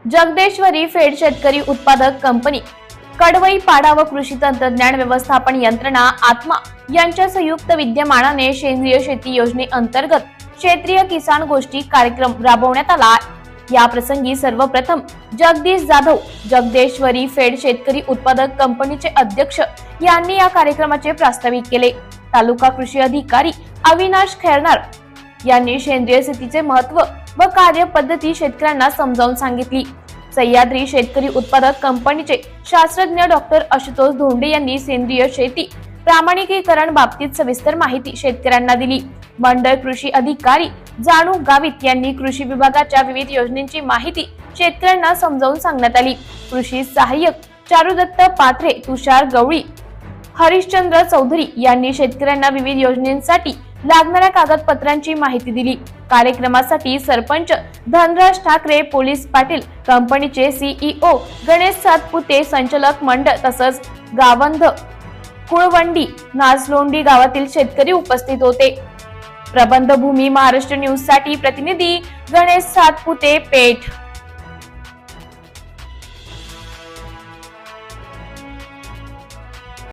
जगदेश्वरी फेड शेतकरी उत्पादक कंपनी, कडवई पाडा व कृषी तंत्रज्ञान व्यवस्थापन यंत्रणा आत्मा यांच्या संयुक्त विद्यमानाने सेंद्रिय शेती योजनेअंतर्गत क्षेत्रीय किसान गोष्टी कार्यक्रम राबवण्यात आला। या प्रसंगी सर्वप्रथम जगदीश जाधव, जगदेश्वरी फेड शेतकरी उत्पादक कंपनीचे अध्यक्ष यांनी या कार्यक्रमाचे प्रास्ताविक केले। तालुका कृषी अधिकारी अविनाश खैरनार यांनी सेंद्रिय शेतीचे महत्त्व व कार्यपद्धती शेतकऱ्यांना समजावून सांगितली। सह्याद्री शेतकरी उत्पादक कंपनीचे शास्त्रज्ञ डॉक्टर आशुतोष धोंडे यांनी सेंद्रिय शेती प्रामाणिकीकरण बाबतीत सविस्तर माहिती शेतकऱ्यांना दिली। मंडळ कृषी अधिकारी जाणू गावित यांनी कृषी विभागाच्या विविध योजनांची माहिती शेतकऱ्यांना समजावून सांगण्यात आली। कृषी सहाय्यक चारुदत्त पाथरे, तुषार गवळी, हरिश्चंद्र चौधरी यांनी शेतकऱ्यांना विविध योजनांसाठी लागणाऱ्या कागदपत्रांची माहिती दिली। कार्यक्रमासाठी सरपंच धनराज ठाकरे, पोलीस पाटील, कंपनीचे सीईओ गणेश सातपुते, संचालक मंडळ तसंच गावंध, कुळवंडी, नाचलोंडी गावातील शेतकरी उपस्थित होते। प्रबंध भूमी महाराष्ट्र न्यूज साठी प्रतिनिधी गणेश सातपुते, पेठ।